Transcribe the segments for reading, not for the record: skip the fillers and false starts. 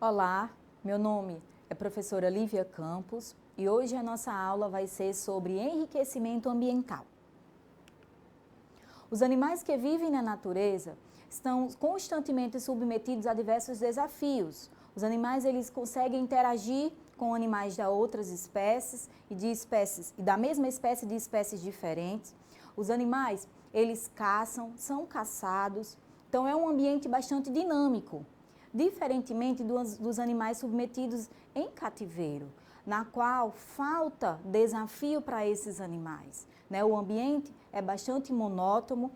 Olá, meu nome é professora Lívia Campos e hoje a nossa aula vai ser sobre enriquecimento ambiental. Os animais que vivem na natureza estão constantemente submetidos a diversos desafios. Os animais eles conseguem interagir com animais de outras espécies e da mesma espécie de espécies diferentes. Os animais eles caçam, são caçados, então é um ambiente bastante dinâmico. Diferentemente dos animais submetidos em cativeiro, na qual falta desafio para esses animais. O ambiente é bastante monótono,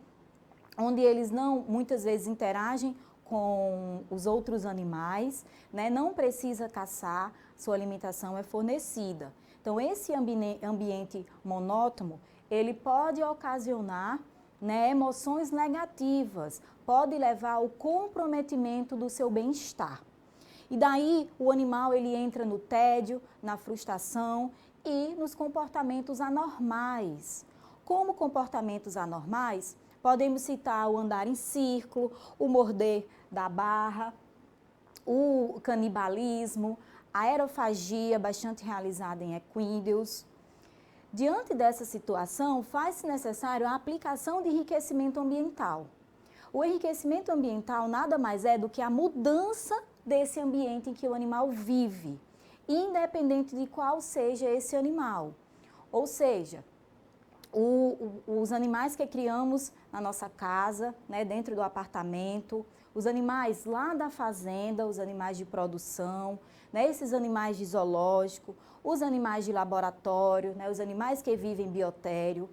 onde eles muitas vezes interagem com os outros animais, não precisa caçar, sua alimentação é fornecida. Então, esse ambiente monótono, ele pode ocasionar emoções negativas, pode levar ao comprometimento do seu bem-estar. E daí o animal ele entra no tédio, na frustração e nos comportamentos anormais. Como comportamentos anormais, podemos citar o andar em círculo, o morder da barra, o canibalismo, a aerofagia bastante realizada em equídeos. Diante dessa situação, faz-se necessário a aplicação de enriquecimento ambiental. O enriquecimento ambiental nada mais é do que a mudança desse ambiente em que o animal vive, independente de qual seja esse animal. Ou seja, os animais que criamos na nossa casa, dentro do apartamento, os animais lá da fazenda, os animais de produção, esses animais de zoológico, os animais de laboratório, os animais que vivem em biotério,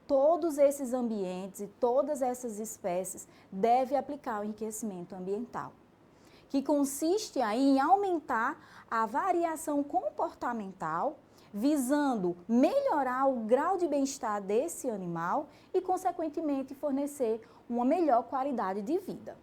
todos esses ambientes e todas essas espécies devem aplicar o enriquecimento ambiental, que consiste aí em aumentar a variação comportamental, visando melhorar o grau de bem-estar desse animal e, consequentemente, fornecer uma melhor qualidade de vida.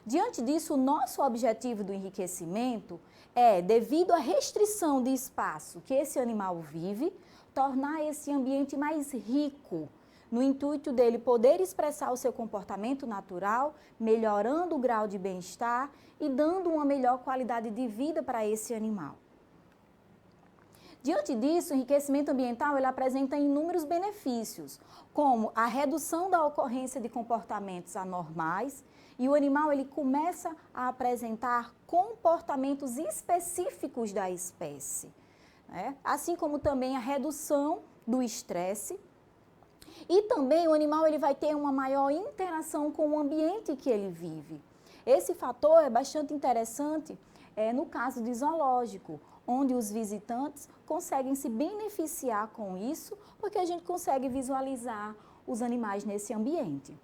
Diante disso, o nosso objetivo do enriquecimento é, devido à restrição de espaço que esse animal vive, tornar esse ambiente mais rico, no intuito dele poder expressar o seu comportamento natural, melhorando o grau de bem-estar e dando uma melhor qualidade de vida para esse animal. Diante disso, o enriquecimento ambiental ele apresenta inúmeros benefícios, como a redução da ocorrência de comportamentos anormais, e o animal ele começa a apresentar comportamentos específicos da espécie, assim como também a redução do estresse, e também o animal ele vai ter uma maior interação com o ambiente que ele vive. Esse fator é bastante interessante no caso de zoológico, onde os visitantes conseguem se beneficiar com isso, porque a gente consegue visualizar os animais nesse ambiente.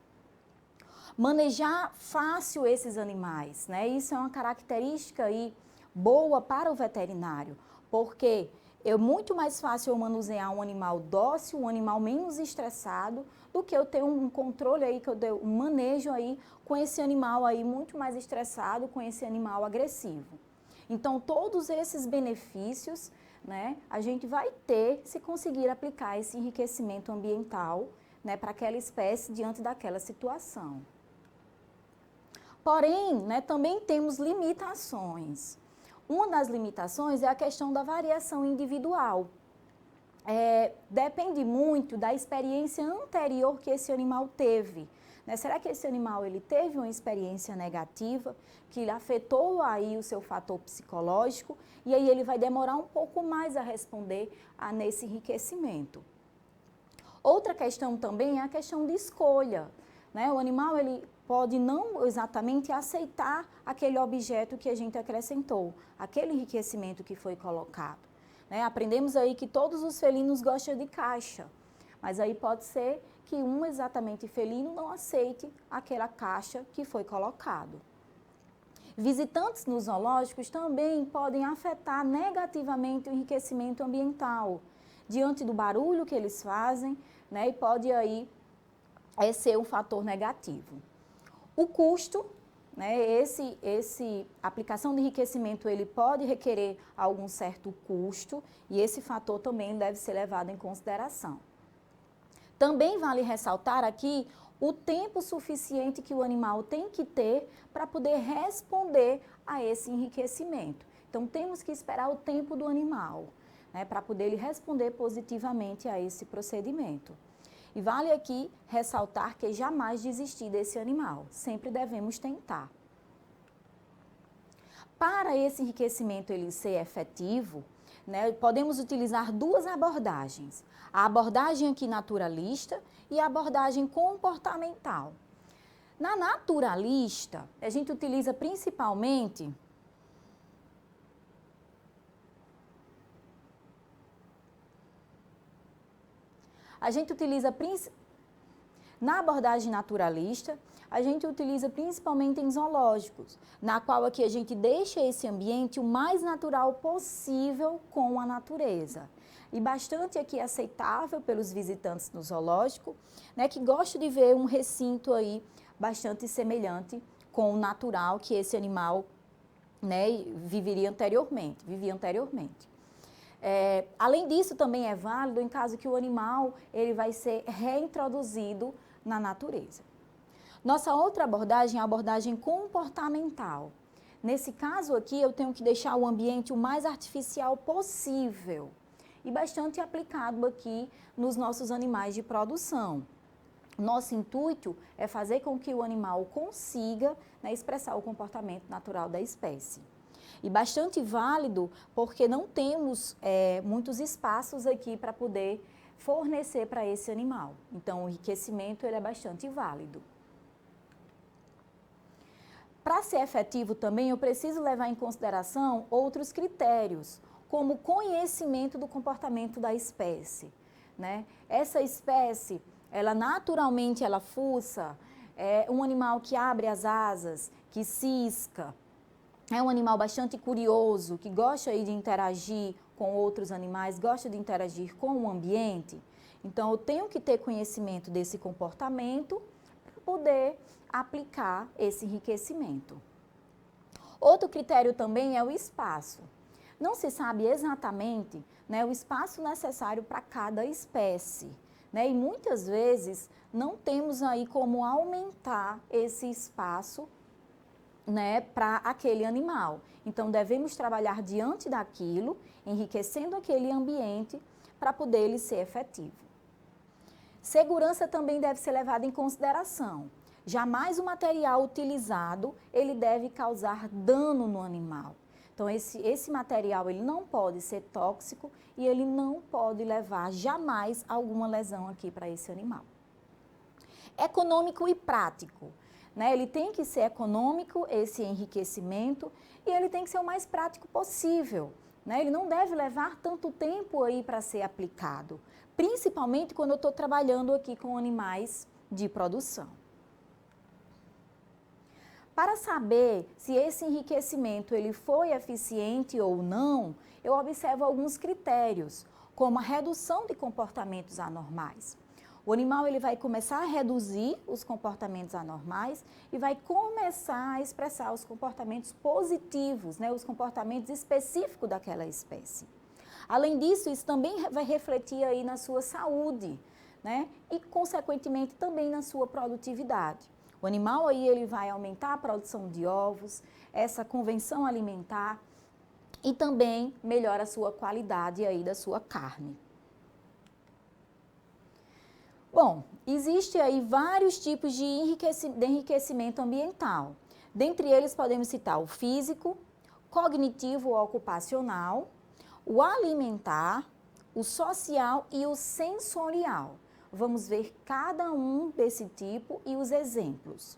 Manejar fácil esses animais, isso é uma característica aí boa para o veterinário, porque é muito mais fácil eu manusear um animal dócil, um animal menos estressado, do que eu ter um controle aí, que eu dê um manejo aí com esse animal aí muito mais estressado, com esse animal agressivo. Então, todos esses benefícios, a gente vai ter se conseguir aplicar esse enriquecimento ambiental, para aquela espécie diante daquela situação. Porém, também temos limitações. Uma das limitações é a questão da variação individual. Depende muito da experiência anterior que esse animal teve. Será que esse animal ele teve uma experiência negativa, que afetou aí o seu fator psicológico, e aí ele vai demorar um pouco mais a responder nesse enriquecimento. Outra questão também é a questão de escolha. O animal ele pode não exatamente aceitar aquele objeto que a gente acrescentou, aquele enriquecimento que foi colocado. Aprendemos aí que todos os felinos gostam de caixa, mas aí pode ser que um exatamente felino não aceite aquela caixa que foi colocado. Visitantes nos zoológicos também podem afetar negativamente o enriquecimento ambiental, diante do barulho que eles fazem, e pode aí ser um fator negativo. O custo, a aplicação de enriquecimento ele pode requerer algum certo custo, e esse fator também deve ser levado em consideração. Também vale ressaltar aqui o tempo suficiente que o animal tem que ter para poder responder a esse enriquecimento. Então, temos que esperar o tempo do animal, né, para poder ele responder positivamente a esse procedimento. E vale aqui ressaltar que jamais desistir desse animal, sempre devemos tentar. Para esse enriquecimento ele ser efetivo, né, podemos utilizar duas abordagens. A abordagem aqui naturalista e a abordagem comportamental. Na naturalista, a gente utiliza principalmente na abordagem naturalista, a gente utiliza principalmente em zoológicos, na qual aqui a gente deixa esse ambiente o mais natural possível com a natureza. E bastante aqui aceitável pelos visitantes do zoológico, né, que gostam de ver um recinto aí bastante semelhante com o natural que esse animal, né, vivia anteriormente. Além disso, também é válido em caso que o animal ele vai ser reintroduzido na natureza. Nossa outra abordagem é a abordagem comportamental. Nesse caso aqui, eu tenho que deixar o ambiente o mais artificial possível e bastante aplicado aqui nos nossos animais de produção. Nosso intuito é fazer com que o animal consiga, né, expressar o comportamento natural da espécie. E bastante válido porque não temos muitos espaços aqui para poder fornecer para esse animal. Então, o enriquecimento ele é bastante válido. Para ser efetivo também, eu preciso levar em consideração outros critérios, como o conhecimento do comportamento da espécie, né? Essa espécie, ela naturalmente ela fuça, é um animal que abre as asas, que cisca, é um animal bastante curioso, que gosta aí de interagir com outros animais, gosta de interagir com o ambiente. Então, eu tenho que ter conhecimento desse comportamento para poder aplicar esse enriquecimento. Outro critério também é o espaço. Não se sabe exatamente, né, o espaço necessário para cada espécie, né, e muitas vezes não temos aí como aumentar esse espaço, né, para aquele animal. Então, devemos trabalhar diante daquilo, enriquecendo aquele ambiente para poder ele ser efetivo. Segurança também deve ser levada em consideração. Jamais o material utilizado, ele deve causar dano no animal. Então, esse material, ele não pode ser tóxico e ele não pode levar jamais alguma lesão aqui para esse animal. Econômico e prático. Né? Ele tem que ser econômico, esse enriquecimento, e ele tem que ser o mais prático possível. Né? Ele não deve levar tanto tempo aí para ser aplicado, principalmente quando eu estou trabalhando aqui com animais de produção. Para saber se esse enriquecimento ele foi eficiente ou não, eu observo alguns critérios, como a redução de comportamentos anormais. O animal ele vai começar a reduzir os comportamentos anormais e vai começar a expressar os comportamentos positivos, né, os comportamentos específicos daquela espécie. Além disso, isso também vai refletir aí na sua saúde, né, e consequentemente também na sua produtividade. O animal aí ele vai aumentar a produção de ovos, essa convenção alimentar e também melhora a sua qualidade aí da sua carne. Bom, existe aí vários tipos de enriquecimento ambiental. Dentre eles podemos citar o físico, cognitivo ou ocupacional, o alimentar, o social e o sensorial. Vamos ver cada um desse tipo e os exemplos.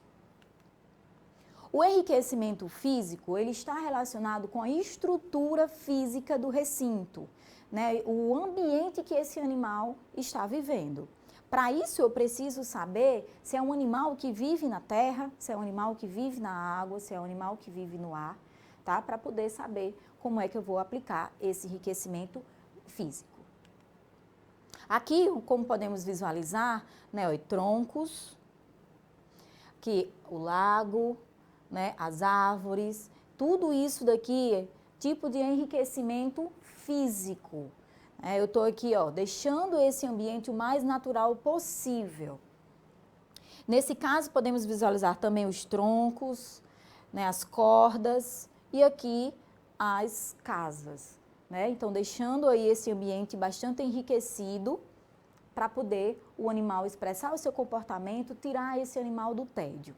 O enriquecimento físico, ele está relacionado com a estrutura física do recinto, né? O ambiente que esse animal está vivendo. Para isso, eu preciso saber se é um animal que vive na terra, se é um animal que vive na água, se é um animal que vive no ar, tá? Para poder saber como é que eu vou aplicar esse enriquecimento físico. Aqui, como podemos visualizar, né, troncos, aqui o lago, né, as árvores, tudo isso daqui é tipo de enriquecimento físico. Eu estou aqui, ó, deixando esse ambiente o mais natural possível. Nesse caso, podemos visualizar também os troncos, né, as cordas e aqui as casas, né? Então, deixando aí esse ambiente bastante enriquecido para poder o animal expressar o seu comportamento, tirar esse animal do tédio.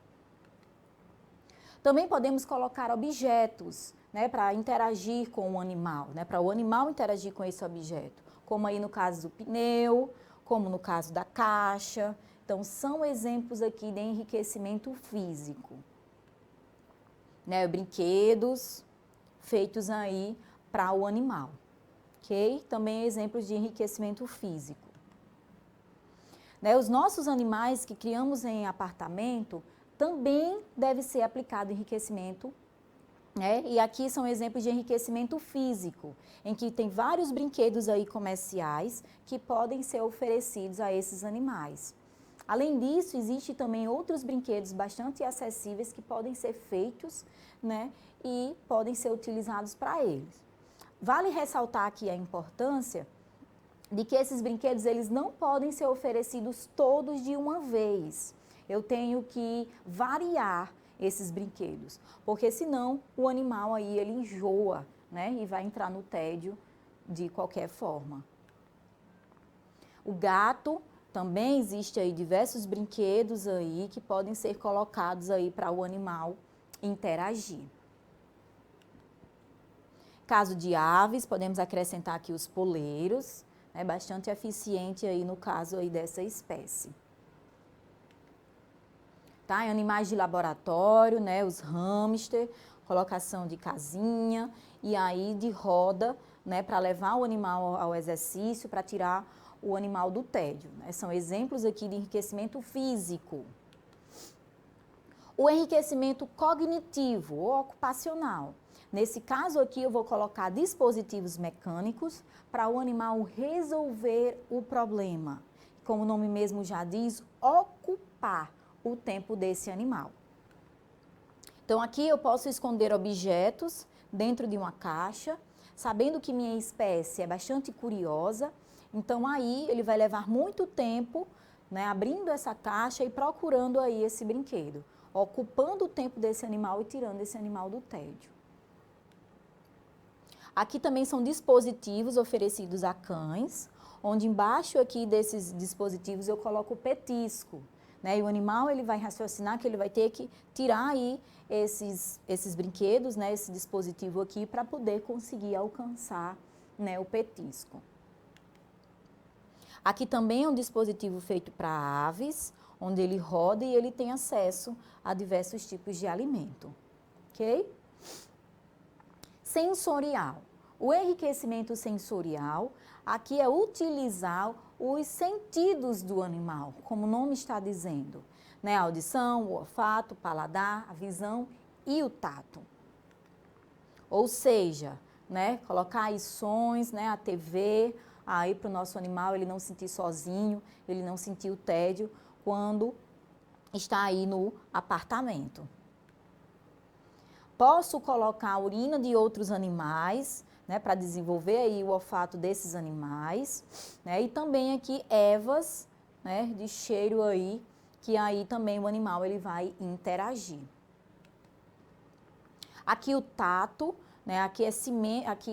Também podemos colocar objetos, né, para interagir com o animal, né, para o animal interagir com esse objeto, como aí no caso do pneu, como no caso da caixa. Então, são exemplos aqui de enriquecimento físico, né, brinquedos feitos aí para o animal, ok? Também exemplos de enriquecimento físico. Né, os nossos animais que criamos em apartamento também deve ser aplicado enriquecimento, né? E aqui são exemplos de enriquecimento físico, em que tem vários brinquedos aí comerciais que podem ser oferecidos a esses animais. Além disso, existem também outros brinquedos bastante acessíveis que podem ser feitos, né, e podem ser utilizados para eles. Vale ressaltar aqui a importância de que esses brinquedos eles não podem ser oferecidos todos de uma vez. Eu tenho que variar esses brinquedos, porque senão o animal aí ele enjoa, né, e vai entrar no tédio de qualquer forma. O gato também existe aí diversos brinquedos aí que podem ser colocados aí para o animal interagir. Caso de aves, podemos acrescentar aqui os poleiros, é bastante eficiente aí no caso aí dessa espécie. Tá? Animais de laboratório, né, os hamster, colocação de casinha e aí de roda, né, para levar o animal ao exercício, para tirar o animal do tédio, né? São exemplos aqui de enriquecimento físico. O enriquecimento cognitivo ou ocupacional. Nesse caso aqui eu vou colocar dispositivos mecânicos para o animal resolver o problema. Como o nome mesmo já diz, ocupar o tempo desse animal. Então aqui eu posso esconder objetos dentro de uma caixa, sabendo que minha espécie é bastante curiosa, então aí ele vai levar muito tempo, né, abrindo essa caixa e procurando aí esse brinquedo, ocupando o tempo desse animal e tirando esse animal do tédio. Aqui também são dispositivos oferecidos a cães, onde embaixo aqui desses dispositivos eu coloco o petisco, né? E o animal ele vai raciocinar que ele vai ter que tirar aí esses brinquedos, né, esse dispositivo aqui, para poder conseguir alcançar, né, o petisco. Aqui também é um dispositivo feito para aves, onde ele roda e ele tem acesso a diversos tipos de alimento, ok? Sensorial. O enriquecimento sensorial aqui é utilizar os sentidos do animal, como o nome está dizendo, né? A audição, o olfato, o paladar, a visão e o tato. Ou seja, né, colocar aí sons, né, a TV, aí para o nosso animal ele não sentir sozinho, ele não sentir o tédio quando está aí no apartamento. Posso colocar a urina de outros animais, né, para desenvolver aí o olfato desses animais, né, e também aqui ervas, né, de cheiro aí, que aí também o animal ele vai interagir. Aqui o tato, né, aqui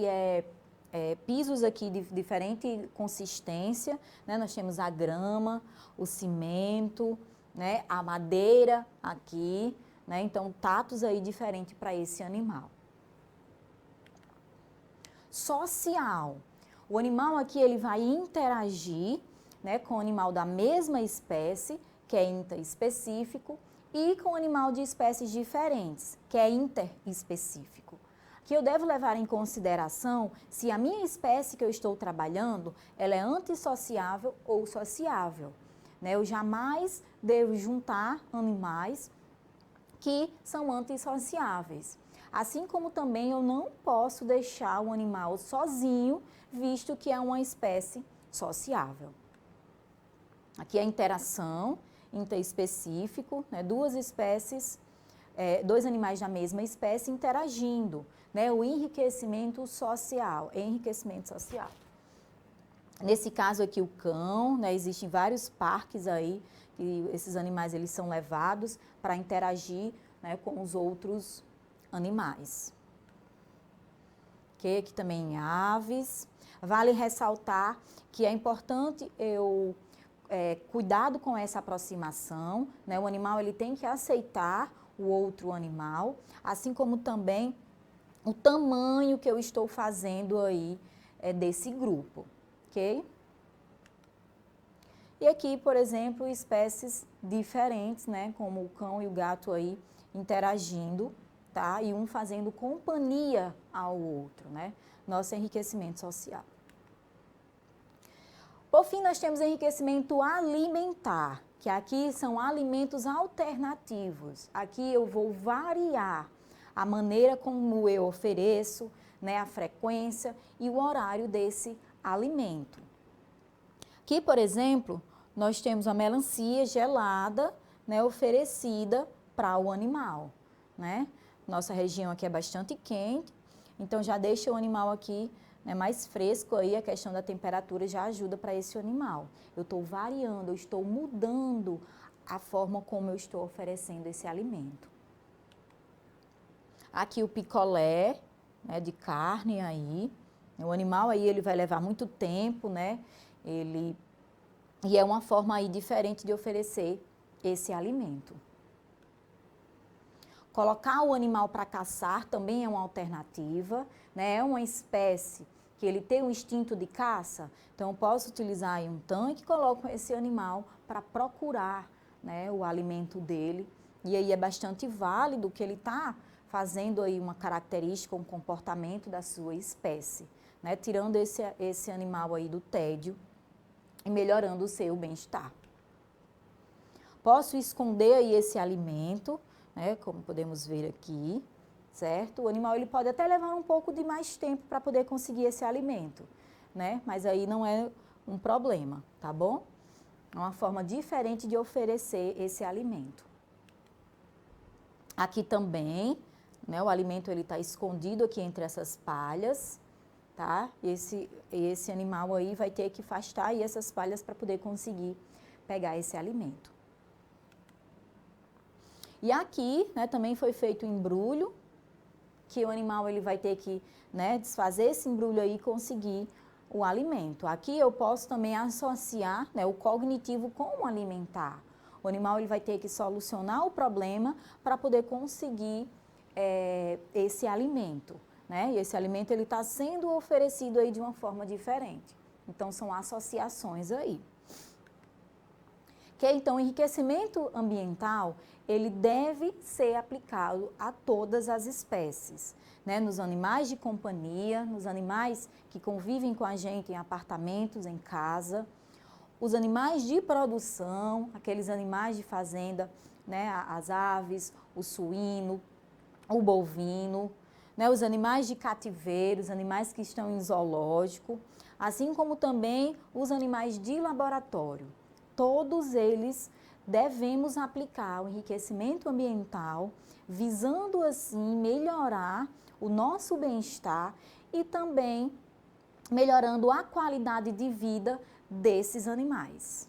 é pisos aqui de diferente consistência, né, nós temos a grama, o cimento, né, a madeira aqui, né, então tatos aí diferente para esse animal. Social. O animal aqui ele vai interagir, né, com o animal da mesma espécie, que é interespecífico, e com o animal de espécies diferentes, que é interespecífico. Que eu devo levar em consideração se a minha espécie que eu estou trabalhando, ela é antissociável ou sociável, né? Eu jamais devo juntar animais que são antissociáveis. Assim como também eu não posso deixar o animal sozinho, visto que é uma espécie sociável. Aqui a interação interespecífico, né, duas espécies, dois animais da mesma espécie interagindo, né, o enriquecimento social, Nesse caso aqui o cão, né, existem vários parques aí, que esses animais eles são levados para interagir, né, com os outros animais. Aqui também em aves. Vale ressaltar que é importante eu cuidado com essa aproximação, né? O animal ele tem que aceitar o outro animal, assim como também o tamanho que eu estou fazendo aí desse grupo, ok? E aqui, por exemplo, espécies diferentes, né? Como o cão e o gato aí interagindo, tá? E um fazendo companhia ao outro, né? Nosso enriquecimento social. Por fim, nós temos enriquecimento alimentar, que aqui são alimentos alternativos. Aqui eu vou variar a maneira como eu ofereço, né, a frequência e o horário desse alimento. Aqui, por exemplo, nós temos a melancia gelada, né, oferecida para o animal, né? Nossa região aqui é bastante quente, então já deixa o animal aqui, né, mais fresco aí, a questão da temperatura já ajuda para esse animal. Eu estou variando, eu estou mudando a forma como eu estou oferecendo esse alimento. Aqui o picolé, né, de carne aí, o animal aí ele vai levar muito tempo, né, e é uma forma aí diferente de oferecer esse alimento. Colocar o animal para caçar também é uma alternativa, né? É uma espécie que ele tem um instinto de caça, então eu posso utilizar aí um tanque e coloco esse animal para procurar, né, o alimento dele. E aí é bastante válido que ele está fazendo aí uma característica, um comportamento da sua espécie, né? Tirando esse animal aí do tédio e melhorando o seu bem-estar. Posso esconder aí esse alimento, né, como podemos ver aqui, certo? O animal ele pode até levar um pouco de mais tempo para poder conseguir esse alimento, né? Mas aí não é um problema, tá bom? É uma forma diferente de oferecer esse alimento. Aqui também, né, o alimento ele está escondido aqui entre essas palhas, tá? Esse animal aí vai ter que afastar aí essas palhas para poder conseguir pegar esse alimento. E aqui, né, também foi feito o embrulho, que o animal ele vai ter que, né, desfazer esse embrulho aí e conseguir o alimento. Aqui eu posso também associar, né, o cognitivo com o alimentar. O animal ele vai ter que solucionar o problema para poder conseguir esse alimento, né? E esse alimento ele está sendo oferecido aí de uma forma diferente. Então são associações aí. Que então o enriquecimento ambiental ele deve ser aplicado a todas as espécies, né? Nos animais de companhia, nos animais que convivem com a gente em apartamentos, em casa, os animais de produção, aqueles animais de fazenda, né? As aves, o suíno, o bovino, né? Os animais de cativeiro, os animais que estão em zoológico, assim como também os animais de laboratório. Todos eles devemos aplicar o enriquecimento ambiental, visando assim melhorar o nosso bem-estar e também melhorando a qualidade de vida desses animais.